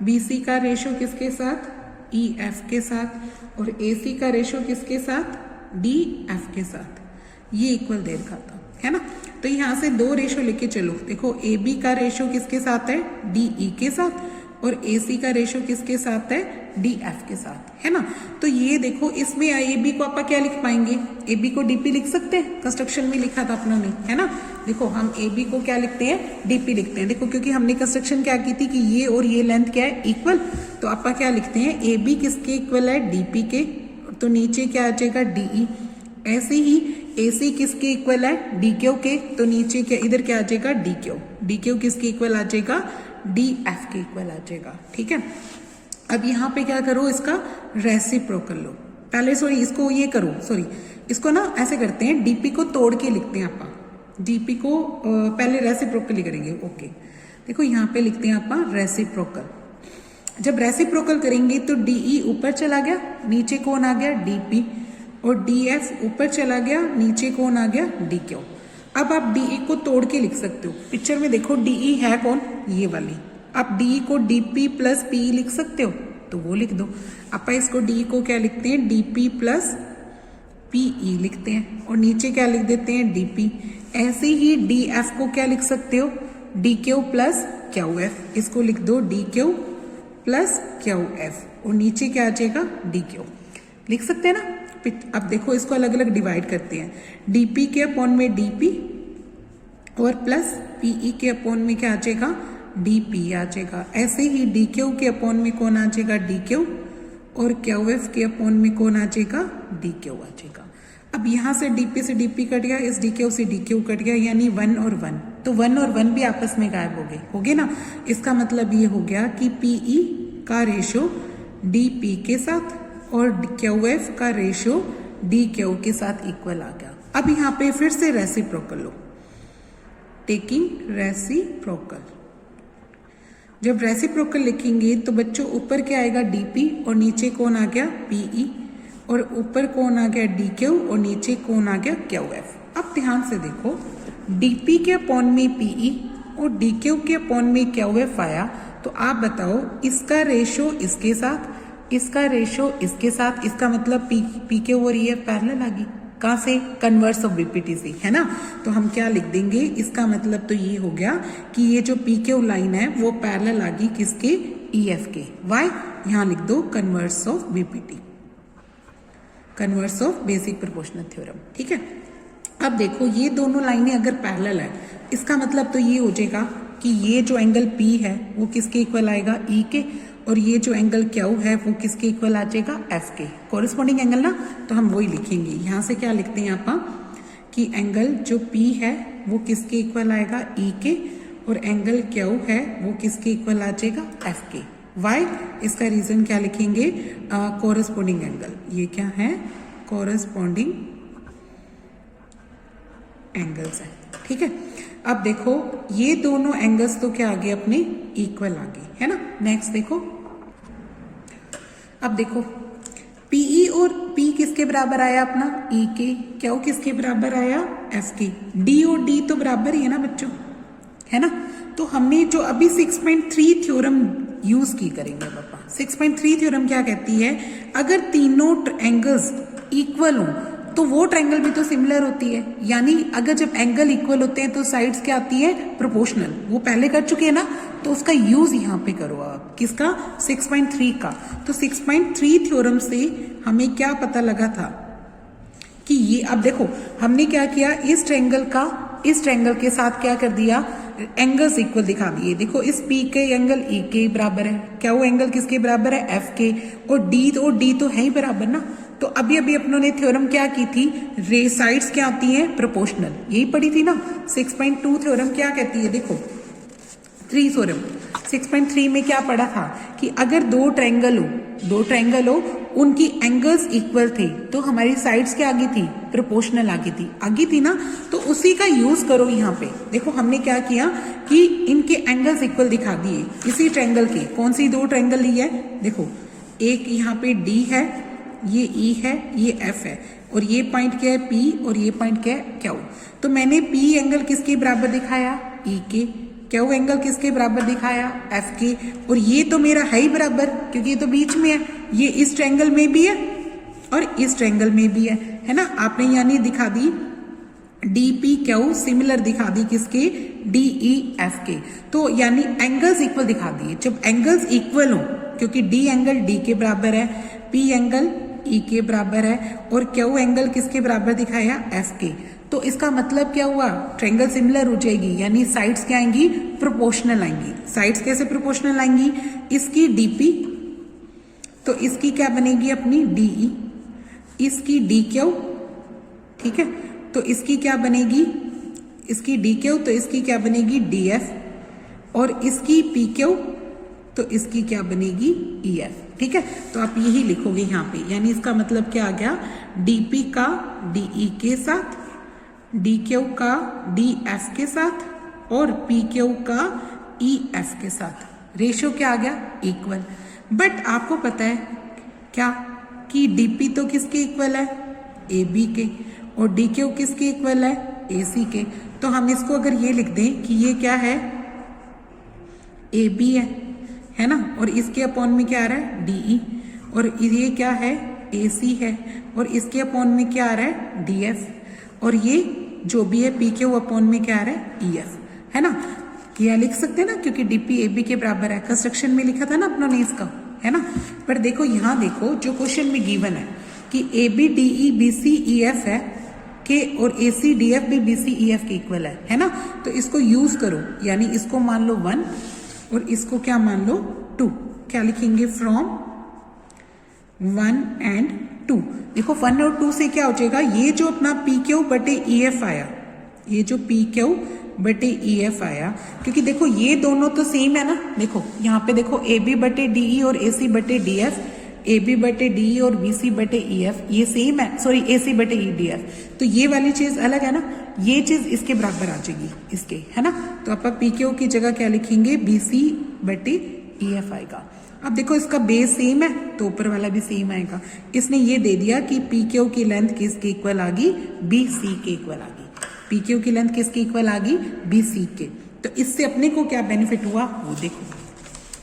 BC का रेशियो किसके साथ, EF के साथ, और AC का रेशियो किसके साथ, DF के साथ। ये इक्वल दे रखा था, है ना। तो यहाँ से दो रेशियो लेके चलो। देखो AB का रेशियो किसके साथ है, DE के साथ, और AC का रेशियो किसके साथ है, DF के साथ, है ना। तो ये देखो इसमें AB को आप क्या लिख पाएंगे, AB को DP लिख सकते हैं, कंस्ट्रक्शन में लिखा था अपनों ने, है ना। देखो हम AB को क्या लिखते हैं, DP लिखते हैं। देखो क्योंकि हमने कंस्ट्रक्शन क्या की थी कि ये और ये लेंथ क्या है, इक्वल। तो आप क्या लिखते हैं, AB किसके इक्वल है, DP के, तो नीचे क्या आ जाएगा, DE। ऐसे ही AC किसके इक्वल है, DQ के, तो नीचे क्या इधर क्या आ जाएगा, DQ। DQ किसके इक्वल आ जाएगा, DF के इक्वल आ जाएगा। ठीक है, अब यहाँ पे क्या करो, इसका रेसिप्रोकल लो। पहले इसको ना ऐसे करते हैं, DP को तोड़ के लिखते हैं आप। DP को पहले रेसिप्रोकल ही करेंगे। ओके, देखो यहाँ पे लिखते हैं आप रेसिप्रोकल। जब रेसिप्रोकल करेंगे तो DE ऊपर चला गया, नीचे कौन आ गया, DP, और DF ऊपर चला गया, नीचे कौन आ गया, DQ। अब आप DE को तोड़ के लिख सकते हो। पिक्चर में देखो DE है कौन, ये वाली। आप DE को DP प्लस PE लिख सकते हो, तो वो लिख दो। आप इसको DE को क्या लिखते हैं, DP प्लस PE लिखते हैं, और नीचे क्या लिख देते हैं, DP। ऐसे ही DF को क्या लिख सकते हो, DQ प्लस QF। इसको लिख दो DQ प्लस QF, और नीचे क्या आ जाएगा, DQ। लिख सकते हैं ना। अब देखो इसको अलग अलग डिवाइड करते हैं, DP के अपॉन में DP और प्लस PE के अपॉन में क्या आ जाएगा, DP आ जाएगा। ऐसे ही DQ के अपॉन में कौन आ जाएगा, DQ, और QF के अपॉन में कौन आ जाएगा, DQ आ जाएगा। अब यहाँ से DP से DP कट गया, इस DQ से DQ कट गया, यानी 1 और 1। तो 1 और 1 भी आपस में गायब हो गए ना। इसका मतलब ये हो गया कि PE का रेशियो DP के साथ और QF का रेशियो DQ के साथ इक्वल आ गया। अब यहाँ पे फिर से रेसिप्रोकल लो, टेकिंग रेसिप्रोकल। जब रेसिप्रोकल लिखेंगे तो बच्चों ऊपर क्या आएगा, DP, और नीचे कौन आ गया, PE, और ऊपर कौन आ गया, DQ, और नीचे कौन आ गया, QF। अब ध्यान से देखो, DP के अपॉन में PE और DQ के अपॉन में QF आया, तो आप बताओ इसका रेशियो इसके साथ, इसका रेशियो इसके साथ, इसका मतलब PQ और EF पैरेलल आ गई। कहाँ से, कन्वर्स ऑफ BPT से, है ना। तो हम क्या लिख देंगे, इसका मतलब तो ये हो गया कि ये जो PQ लाइन है वो पैरेलल आ गई किसके, EF के। वाई, यहाँ लिख दो converse of BPT, converse of basic proportional theorem. ठीक है, अब देखो ये दोनों लाइनें अगर पैरेलल है, इसका मतलब तो ये हो जाएगा कि ये जो एंगल P है वो किसके इक्वल आएगा, E के, और ये जो एंगल Q है वो किसके इक्वल आ जाएगा, F के। कोरिस्पॉन्डिंग एंगल ना, तो हम वही लिखेंगे। यहाँ से क्या लिखते हैं आप कि एंगल जो P है वो किसके इक्वल आएगा, E के, और एंगल Q है वो किसके इक्वल आ जाएगा, F के। वाई, इसका रीजन क्या लिखेंगे, कोरिस्पॉन्डिंग एंगल। ये क्या है, कोरिस्पॉन्डिंग एंगल्स है। ठीक है, अब देखो ये दोनों एंगल्स तो क्या आ गए, अपने इक्वल आ गए, है ना। नेक्स्ट देखो, अब देखो PE और P किसके बराबर आया अपना, E के। Q किसके बराबर आया, F के। D और D तो बराबर ही है ना बच्चों, है ना। तो हमने जो अभी 6.3 थ्योरम यूज की करेंगे पापा। 6.3 थ्योरम क्या कहती है, अगर तीनों एंगल्स इक्वल हो तो वो ट्रायंगल भी तो सिमिलर होती है। यानी अगर जब एंगल इक्वल होते हैं तो साइड्स क्या आती है, प्रोपोर्शनल। वो पहले कर चुके हैं ना, तो उसका यूज यहाँ पे करो आप, किसका, 6.3 का। तो 6.3 थ्योरम से हमें क्या पता लगा था कि ये, अब देखो हमने क्या किया, इस ट्रायंगल के साथ क्या कर दिया, एंगल्स इक्वल दिखा दिए। देखो इस पी के एंगल ई के बराबर है, क्या वो एंगल किसके बराबर है, एफ के, और डी तो है ही बराबर ना। तो अभी अभी अपनों ने थ्योरम क्या की थी, रे साइड्स क्या होती हैं, प्रोपोर्शनल, यही पढ़ी थी ना। 6.2 थ्योरम क्या कहती है, देखो 3 थ्योरम 6.3 में क्या पढ़ा था कि अगर दो ट्रायंगल हो उनकी एंगल्स इक्वल थे तो हमारी साइड्स क्या आगी थी, प्रोपोर्शनल आगी थी ना। तो उसी का यूज करो यहाँ पे। देखो हमने क्या किया कि इनके एंगल्स इक्वल दिखा दिए इसी ट्रायंगल के। कौन सी दो ट्रायंगल ली है, देखो एक यहाँ पे डी है, ये ई है, ये एफ है, और ये पॉइंट क्या है पी, और ये पॉइंट क्या है क्यू। तो मैंने पी एंगल किसके बराबर दिखाया, ई के, क्यू एंगल किसके बराबर दिखाया, एफ के, और ये तो मेरा है ही बराबर क्योंकि ये तो बीच में है, ये इस ट्रायंगल में भी है और इस ट्रायंगल में भी है ना। आपने यानी दिखा दी डी पी क्यू सिमिलर दिखा दी किसके, डी ई एफ के। तो यानी एंगल्स इक्वल दिखा दिए। जब एंगल्स इक्वल हो, क्योंकि डी एंगल डी के बराबर है, पी एंगल ई के बराबर है, और क्यू एंगल किसके बराबर दिखाया, एफ के, तो इसका मतलब क्या हुआ, ट्रायंगल सिमिलर हो जाएगी, यानी साइड्स क्या आएंगी, प्रोपोर्शनल आएंगी। साइड्स कैसे प्रोपोर्शनल आएंगी, इसकी डीपी तो इसकी क्या बनेगी अपनी डीई, इसकी डी क्यू, ठीक है, तो इसकी क्या बनेगी, इसकी डी क्यू तो इसकी क्या बनेगी डी एफ, और इसकी पी क्यू तो इसकी क्या बनेगी ई एफ, ठीक है। तो आप यही लिखोगे यहाँ पे, यानी इसका मतलब क्या आ गया, डीपी का डीई के साथ, डी क्यू का डी एफ के साथ, और पी क्यू का ई एफ के साथ। रेशियो क्या आ गया, इक्वल। बट आपको पता है क्या कि डीपी तो किसके इक्वल है, ए बी के, और डी क्यू किसके इक्वल है, ए सी के। तो हम इसको अगर ये लिख दें कि ये क्या है, ए बी है ना, और इसके अपॉन में क्या आ रहा है डीई, और ये क्या है ए सी है, और इसके अपॉन में क्या आ रहा है डी एफ, और ये जो भी है पी क्यू अपॉन में क्या आ रहा है ई एफ, है ना। क्या लिख सकते हैं ना, क्योंकि डीपी ए बी के बराबर है, कंस्ट्रक्शन में लिखा था ना अपनों ने इसका, है ना। पर देखो यहाँ देखो जो क्वेश्चन में गिवन है कि A B D E B C E F है के, और ए सी डी एफ भी बी सी ई एफ के इक्वल है ना। तो इसको यूज करो, यानी इसको मान लो 1 और इसको क्या मान लो 2। क्या लिखेंगे, फ्रॉम 1 and 2। देखो 1 और 2 से क्या हो जाएगा, ये जो अपना पी क्यू बटे ई एफ आया, ये जो पी क्यू बटे ई एफ आया, क्योंकि देखो ये दोनों तो सेम है ना। देखो यहाँ पे देखो ए बी बटे डी ई और ए सी बटे डी एफ, ए बी बटे डी ई और बी सी बटे ई एफ, ये सेम है, सॉरी ए सी बटे ई डी एफ, तो ये वाली चीज अलग है ना, ये चीज इसके बराबर आ जाएगी इसके, है ना। तो आप पी क्यू की जगह क्या लिखेंगे, बी सी बटे ई एफ आएगा। अब देखो इसका बेस सेम है तो ऊपर वाला भी सेम आएगा। इसने ये दे दिया कि पी क्यू की लेंथ किसके इक्वल आ गई, बी सी के इक्वल आ गई। पी क्यू की लेंथ किसके इक्वल आ गई, बी सी के। तो इससे अपने को क्या बेनिफिट हुआ वो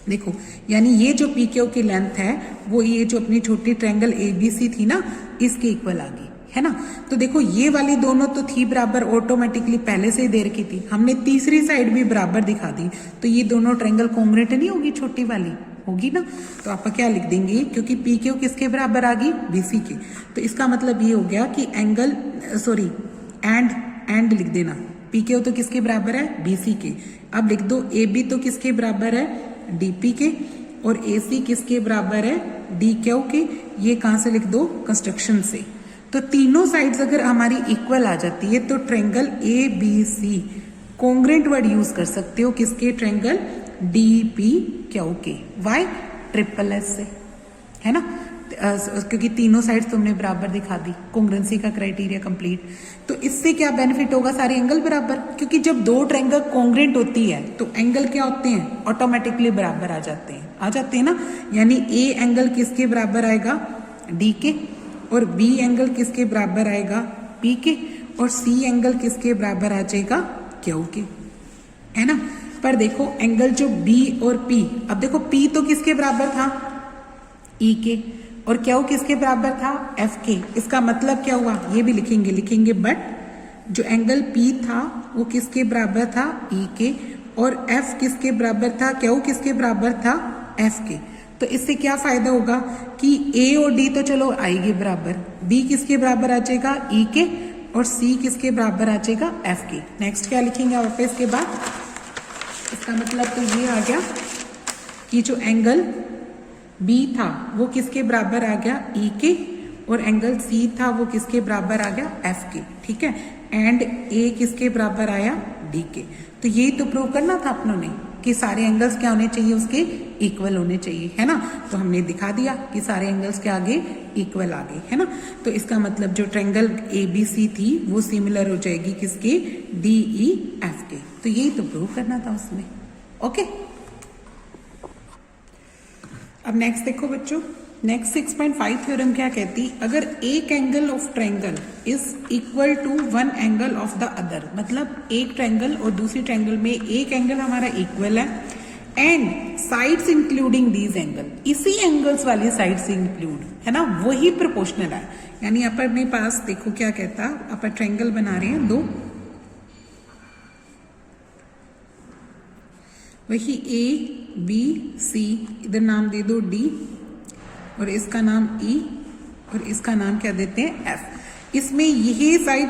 देखो यानी ये जो पी क्यू की लेंथ है वो ये जो अपनी छोटी ट्रायंगल ए बी सी थी ना, इसके इक्वल आ गई, है ना। तो देखो ये वाली दोनों तो थी बराबर, ऑटोमेटिकली पहले से ही दे रखी थी, हमने तीसरी साइड भी बराबर दिखा दी, तो ये दोनों ट्रायंगल कॉन्ग्रुएंट नहीं होगी, छोटी वाली होगी ना। तो आप क्या लिख देंगे, क्योंकि पी क्यू किसके बराबर आ गई, बी सी के, तो इसका मतलब ये हो गया कि एंगल, सॉरी एंड लिख देना, पी क्यू तो किसके बराबर है, बी सी के। अब लिख दो ए बी तो किसके बराबर है, डी पी के, और ए सी किसके बराबर है, डी क्यू के। ये कहां से लिख दो, कंस्ट्रक्शन से। तो तीनों साइड्स अगर हमारी इक्वल आ जाती है तो triangle A B C congruent word use कर सकते हो किसके, ट्रायंगल डी पी क्यू के। वाई, ट्रिपल एस से, है ना, क्योंकि तीनों साइड्स तुमने बराबर दिखा दी, कॉन्ग्रुएंसी का क्राइटेरिया कंप्लीट। तो इससे क्या बेनिफिट होगा, सारे एंगल बराबर, क्योंकि जब दो ट्रायंगल कॉन्ग्रुएंट होती है तो एंगल क्या होते हैं, ऑटोमेटिकली बराबर आ जाते हैं ना। यानी ए एंगल किसके बराबर आएगा, डी के, और बी एंगल किसके बराबर आएगा, पी के, और सी एंगल किसके बराबर आ जाएगा, क्यू के, है ना। पर देखो एंगल जो बी और पी, अब देखो पी तो किसके बराबर था, ई के, और क्यू किसके बराबर था, एफ के। इसका मतलब क्या हुआ, ये भी लिखेंगे, बट जो एंगल पी था वो किसके बराबर था, ई के, और एफ किसके बराबर था, क्यू किसके बराबर था, एफ के। तो इससे क्या फायदा होगा कि ए और डी तो चलो आएगी बराबर, बी किसके बराबर आ जाएगा, ई के, और सी किसके बराबर आ जाएगा, एफ के। नेक्स्ट क्या लिखेंगे आप इसके बाद, इसका मतलब तो ये आ गया कि जो एंगल बी था वो किसके बराबर आ गया, ई के, और एंगल सी था वो किसके बराबर आ गया, एफ के, ठीक है, एंड ए किसके बराबर आया, डी के। तो यही तो प्रूव करना था अपनों ने कि सारे एंगल्स क्या होने चाहिए, उसके इक्वल होने चाहिए, है ना। तो हमने दिखा दिया कि सारे एंगल्स के आगे इक्वल आ गए, है ना। तो इसका मतलब जो ट्रायंगल ABC थी वो सिमिलर हो जाएगी किसके, DEF के। तो यही तो प्रूव करना था उसमें, ओके। अब नेक्स्ट देखो बच्चों, नेक्स्ट 6.5 थ्योरम क्या कहती, अगर एक angle of triangle is equal to one angle of the other, मतलब एक ट्रायंगल और दूसरी ट्रायंगल में एक एंगल हमारा इक्वल है, and sides including these angle, इसी एंगल्स वाली साइड्स इंक्लूड, है ना, वही प्रोपोर्शनल है। यानी अपने पास देखो क्या कहता, अपन ट्रायंगल बना रहे हैं दो, वही ABC, इधर नाम दे दो D, और इसका नाम E, और इसका नाम क्या देते हैं F। इसमें यही साइड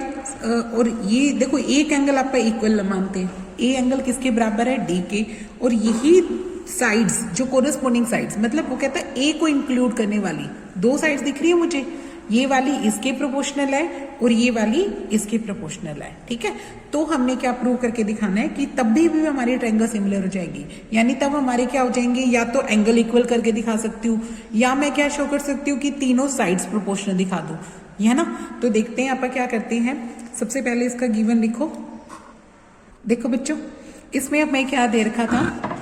और ये देखो एक एंगल आप इक्वल मानते हैं, ए एंगल किसके बराबर है, D के, और यही साइड्स जो कोरेस्पोंडिंग साइड्स, मतलब वो कहता है ए को इंक्लूड करने वाली दो साइड्स दिख रही है मुझे, ये वाली इसके प्रोपोर्शनल है और ये वाली इसके प्रोपोर्शनल है, ठीक है। तो हमने क्या प्रूव करके दिखाना है कि तब भी हमारी ट्रायंगल सिमिलर हो जाएगी, यानी तब हमारे क्या हो जाएंगे, या तो एंगल इक्वल करके दिखा सकती हूँ, या मैं क्या शो कर सकती हूँ कि तीनों साइड्स प्रोपोर्शनल दिखा दूं, है ना। तो देखते हैं आप क्या करते हैं। सबसे पहले इसका गिवन लिखो। देखो बच्चों, इसमें अब मैं क्या दे रखा था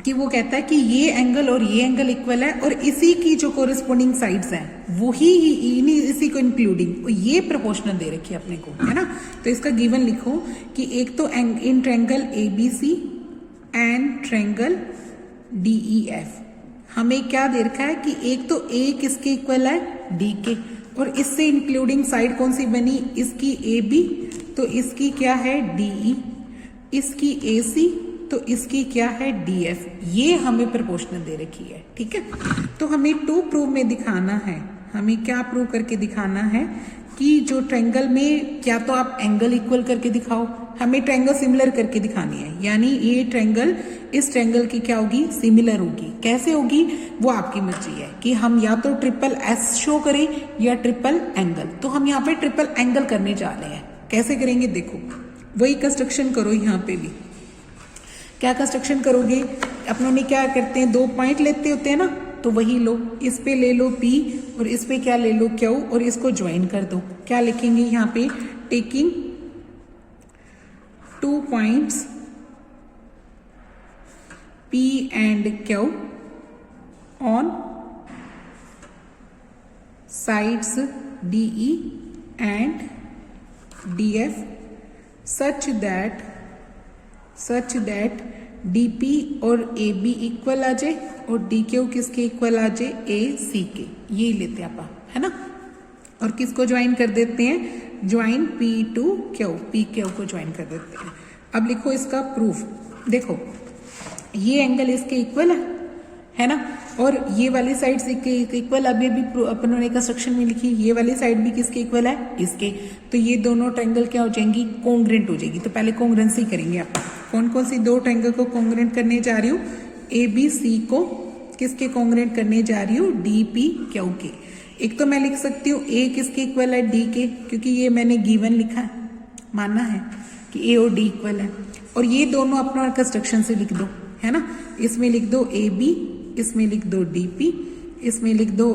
कि वो कहता है कि ये एंगल और ये एंगल इक्वल है, और इसी की जो कोरिस्पोंडिंग साइड्स हैं वही इसी को इंक्लूडिंग ये प्रोपोर्शनल दे रखी है अपने को, है ना। तो इसका गिवन लिखो कि एक तो in triangle ABC and triangle DEF हमें क्या दे रखा है कि एक तो A किसके इक्वल है, D के, और इससे इंक्लूडिंग साइड कौन सी बनी, इसकी AB, तो इसकी क्या है DE, इसकी AC, तो इसकी क्या है DF। ये हमें प्रोपोर्शनल दे रखी है, ठीक है। तो हमें टू प्रूव में दिखाना है, हमें क्या प्रूव करके दिखाना है कि जो ट्रायंगल में क्या तो आप एंगल इक्वल करके दिखाओ, हमें ट्रायंगल सिमिलर करके दिखानी है, यानी ये ट्रायंगल इस ट्रायंगल की क्या होगी, सिमिलर होगी। कैसे होगी वो आपकी मर्जी है कि हम या तो ट्रिपल S शो करें या ट्रिपल एंगल। तो हम यहाँ पे ट्रिपल एंगल करने जा रहे हैं। कैसे करेंगे, देखो वही कंस्ट्रक्शन करो, यहाँ पे भी क्या कंस्ट्रक्शन करोगे, अपनों ने क्या करते हैं, दो पॉइंट लेते होते हैं ना, तो वही लो, इस पे ले लो P और इस पे क्या ले लो Q, और इसको ज्वाइन कर दो। क्या लिखेंगे यहाँ पे, taking 2 points P and Q on sides DE and DF such that DP और AB इक्वल आ जाए और DQ किसके इक्वल आ जाए, AC के। ये लेते हैं आप, है ना, और किसको ज्वाइन कर देते हैं, join P to Q, PQ को ज्वाइन कर देते हैं। अब लिखो इसका प्रूफ। देखो ये एंगल इसके इक्वल है ना, और ये वाली साइड इक्वल, अभी अपनों ने कंस्ट्रक्शन में लिखी, ये वाली साइड भी किसके इक्वल है, इसके। तो ये दोनों ट्रायंगल क्या हो जाएंगी, कोंग्रेंट हो जाएगी। तो पहले कोंग्रेंसी करेंगे आप। कौन कौन सी दो ट्रायंगल को कोंग्रेंट करने जा रही हूँ, ABC को किसके कोंग्रेंट करने जा रही हूँ, DPQ के। एक तो मैं लिख सकती हूँ A किसके इक्वल है, D के, क्योंकि ये मैंने गिवन लिखा है, मानना है कि A और D इक्वल है। और ये दोनों अपना कंस्ट्रक्शन से लिख दो, है ना। इसमें लिख दो AB, इसमें लिख दो DP, इसमें लिख दो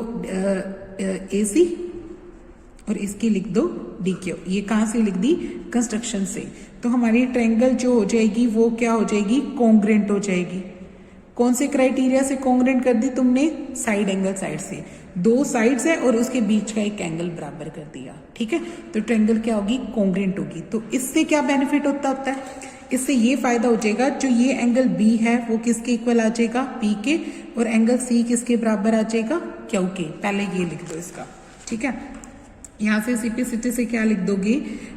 AC, और इसकी लिख दो DQ। ये कहाँ से लिख दी, कंस्ट्रक्शन से। तो हमारी ट्रायंगल जो हो जाएगी वो क्या हो जाएगी, कोंग्रेंट हो जाएगी। कौन से क्राइटेरिया से कोंग्रेंट कर दी तुमने, साइड एंगल साइड से। दो साइड्स है और उसके बीच का एक एंगल बराबर कर दिया, ठीक है। तो ट्रायंगल क्या होगी, कोंग्रेंट होगी। तो इससे क्या बेनिफिट होता है, इससे ये फायदा हो जाएगा, जो ये एंगल B है वो किसके इक्वल आ जाएगा, P के, और एंगल C किसके बराबर आ जाएगा, Q के। पहले ये लिख दो इसका, ठीक है। यहाँ से सिटी से क्या लिख दोगे,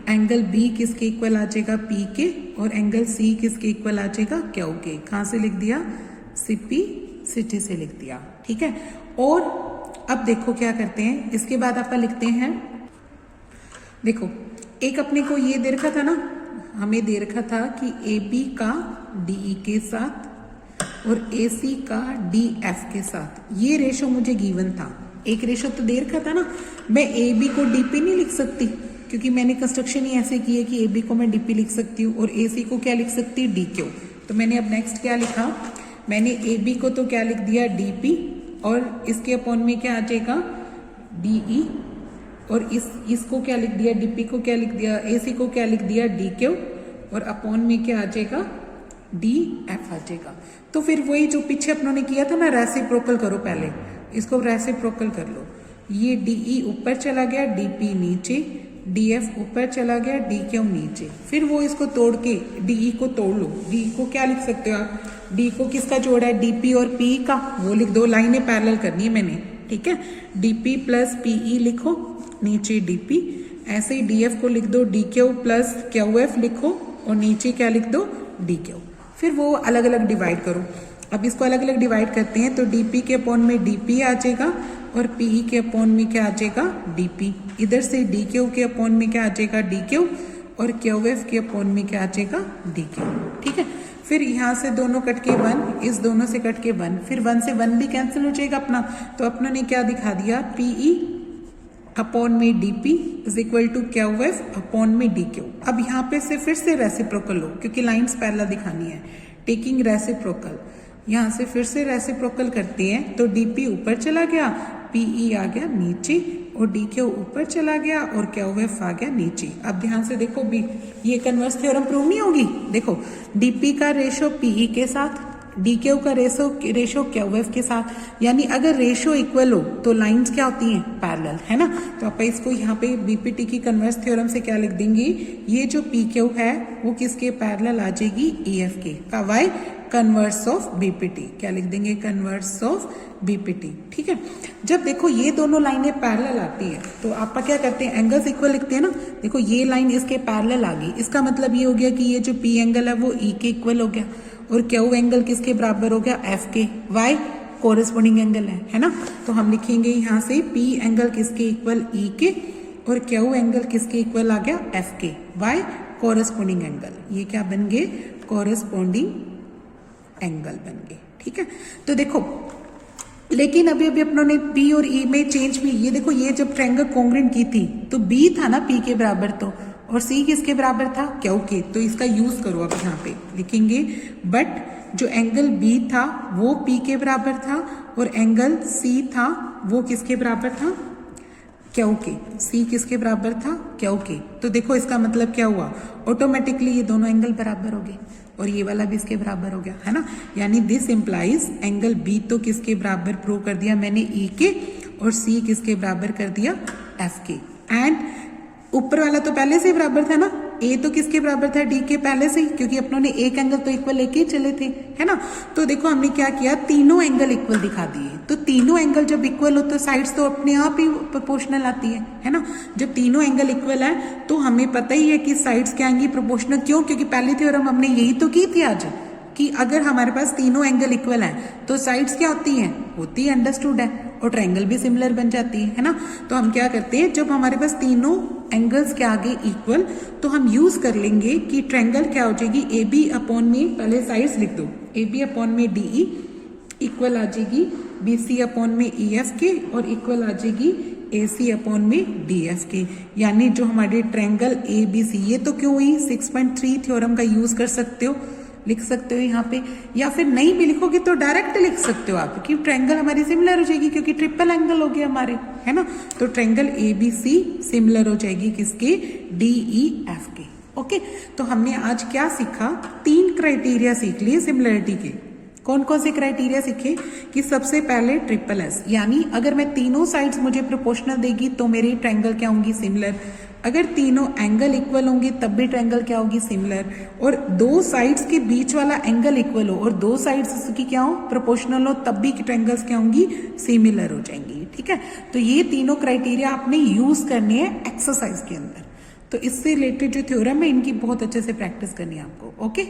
एंगल B किसके इक्वल आ जाएगा, P के, और एंगल C किसके इक्वल आ जाएगा, Q के। कहाँ से लिख दिया, सिटी से लिख दिया। ठीक है। और अब देखो क्या करते हैं, इसके बाद आप लिखते हैं, देखो एक अपने को ये दे रखा था ना, हमें दे रखा था कि ए बी का डी के साथ और ए सी का डी एफ के साथ, ये रेशो मुझे गिवन था। एक रेशो तो दे रखा था ना, मैं ए बी को डी पी नहीं लिख सकती क्योंकि मैंने कंस्ट्रक्शन ही ऐसे की है कि ए बी को मैं डी पी लिख सकती हूँ और ए सी को क्या लिख सकती डी क्यू। तो मैंने अब नेक्स्ट क्या लिखा, मैंने ए बी को तो क्या लिख दिया डी पी और इसके अपॉन में क्या आ जाएगा डी ई, और इसको क्या लिख दिया डीपी को क्या लिख दिया, एसी को क्या लिख दिया डी क्यू, और अपॉन में क्या आ जाएगा डी एफ आ जाएगा। तो फिर वही जो पीछे अपनों ने किया था ना, रेसिप्रोकल करो, पहले इसको रेसिप्रोकल कर लो। ये डीई ऊपर चला गया, डीपी नीचे, डीएफ ऊपर चला गया, डी क्यू नीचे। फिर वो इसको तोड़ के डीई को तोड़ लो। डी को क्या लिख सकते हो आप, डी को किसका जोड़ा है, डीपी और पी का, वो लिख दो, लाइनें पैरेलल करनी है मैंने, ठीक है। डीपी प्लस पीई लिखो, नीचे डीपी, ऐसे ही डीएफ को लिख दो D Q plus Q F लिखो और नीचे क्या लिख दो डी क्यू। फिर वो अलग अलग डिवाइड करो। अब इसको अलग अलग डिवाइड करते हैं तो डीपी के अपॉन में डीपी आ जाएगा और पीई के अपॉन में क्या आ जाएगा डीपी। इधर से डी क्यू के अपॉन में क्या आ जाएगा डी क्यू और क्यू एफ के अपॉन में क्या आ जाएगा डी क्यू, ठीक है। फिर यहाँ से दोनों कट के 1, इस दोनों से कट के 1, फिर 1 से 1 भी कैंसिल हो जाएगा अपना। तो अपनों ने क्या दिखा दिया, पीई अपॉन में DP is equal to Q F upon में डी क्यू। अब यहाँ पे से फिर से रेसिप्रोकल लो क्योंकि लाइंस पैरेलल दिखानी है। टेकिंग रेसिप्रोकल, यहाँ से फिर से रेसिप्रोकल करते हैं तो डीपी ऊपर चला गया, पीई आ गया नीचे और डी क्यू ऊपर चला गया और क्यू एफ आ गया नीचे। अब ध्यान से देखो भी, ये कन्वर्स थ्योरम प्रूव नहीं होगी। देखो डीपी का रेशो पीई के साथ, डी क्यू का रेशो क्यू एफ के साथ, यानी अगर रेशो इक्वल हो तो लाइंस क्या होती हैं पैरेलल, है ना। तो आप इसको यहाँ पे बीपीटी की कन्वर्स थ्योरम से क्या लिख देंगे, ये जो पी क्यू है वो किसके पैरेलल आ जाएगी ई एफ के का, वाई कन्वर्स ऑफ बीपीटी, क्या लिख देंगे कन्वर्स ऑफ बीपीटी, ठीक है। जब देखो ये दोनों लाइनें पैरेलल आती है तो आप क्या करते हैं, एंगल्स इक्वल लिखते हैं ना। देखो ये लाइन इसके पैरेलल आ गई, इसका मतलब ये हो गया कि ये जो पी एंगल है वो ई के इक्वल हो गया और क्यू एंगल किसके बराबर हो गया एफ के, वाई कोरेस्पोंडिंग एंगल है ना। तो हम लिखेंगे यहाँ से पी एंगल किसके इक्वल ई के और क्यू एंगल किसके इक्वल आ गया एफ के, वाई कोरेस्पोंडिंग एंगल। ये क्या बन गए, कोरेस्पोंडिंग एंगल बन गए, ठीक है। तो देखो लेकिन अभी अपनों ने बी और ई में चेंज भी, ये देखो ये जब ट्रायंगल कॉन्ग्रुएंट की थी तो बी था ना पी के बराबर, तो और सी किसके बराबर था क्यू के। तो इसका यूज करो, अब यहाँ पे लिखेंगे बट जो एंगल बी था वो पी के बराबर था और एंगल सी था वो किसके बराबर था क्यू के। सी किसके बराबर था क्यू के। तो देखो इसका मतलब क्या हुआ, ऑटोमेटिकली ये दोनों एंगल बराबर हो गए और ये वाला भी इसके बराबर हो गया, है ना। यानी दिस इंप्लाइज एंगल बी तो किसके बराबर प्रूव कर दिया मैंने ई के और सी किसके बराबर कर दिया एफ के। एंड ऊपर वाला तो पहले से ही बराबर था ना, ए तो किसके बराबर था डी के पहले से ही, क्योंकि अपनों ने एक एंगल तो इक्वल लेके ही चले थे, है ना। तो देखो हमने क्या किया, तीनों एंगल इक्वल दिखा दिए। तो तीनों एंगल जब इक्वल हो तो साइड्स तो अपने आप ही प्रोपोर्शनल आती है ना। जब तीनों एंगल इक्वल है तो हमें पता ही है कि साइड्स क्या आएंगी प्रोपोर्शनल। क्यों, क्योंकि पहली थ्योरम हमने यही तो की थी आज कि अगर हमारे पास तीनों एंगल इक्वल हैं तो साइड्स क्या होती हैं, होती है अंडरस्टूड है, और ट्रायंगल भी सिमिलर बन जाती है ना। तो हम क्या करते हैं, जब हमारे पास तीनों एंगल्स के आगे इक्वल तो हम यूज कर लेंगे कि ट्रायंगल क्या हो जाएगी, ए बी अपॉन में, पहले साइड्स लिख दो, ए बी अपॉन में डी ई इक्वल आ जाएगी बी सी अपॉन में ई एफ के और इक्वल आ जाएगी ए सी अपॉन में डी एफ के। यानी जो हमारे ट्रायंगल ए बी सी, ये तो क्यों हुई 6.3 थ्योरम का यूज कर सकते हो, लिख सकते हो यहाँ पे, या फिर नहीं भी लिखोगे तो डायरेक्ट लिख सकते हो आप कि ट्रायंगल हमारी सिमिलर हो जाएगी क्योंकि ट्रिपल एंगल हो गया हमारे, है ना। तो triangle A B C similar हो जाएगी किसके, डी ई एफ के। ओके, तो हमने आज क्या सीखा, 3 क्राइटेरिया सीख लिए सिमिलरिटी के। कौन कौन से क्राइटेरिया सीखे कि सबसे पहले ट्रिपल एस, यानी अगर मैं तीनों साइड्स मुझे प्रोपोर्शनल देगी तो मेरी ट्रायंगल क्या होंगी सिमिलर। अगर तीनों एंगल इक्वल होंगे तब भी ट्रायंगल क्या होगी सिमिलर। और दो साइड्स के बीच वाला एंगल इक्वल हो और दो साइड्स की क्या हो प्रोपोर्शनल हो तब भी ट्रायंगल्स क्या होंगी सिमिलर हो जाएंगी, ठीक है। तो ये तीनों क्राइटेरिया आपने यूज करने हैं एक्सरसाइज के अंदर। तो इससे रिलेटेड जो थ्योरम है इनकी बहुत अच्छे से प्रैक्टिस करनी है आपको। ओके।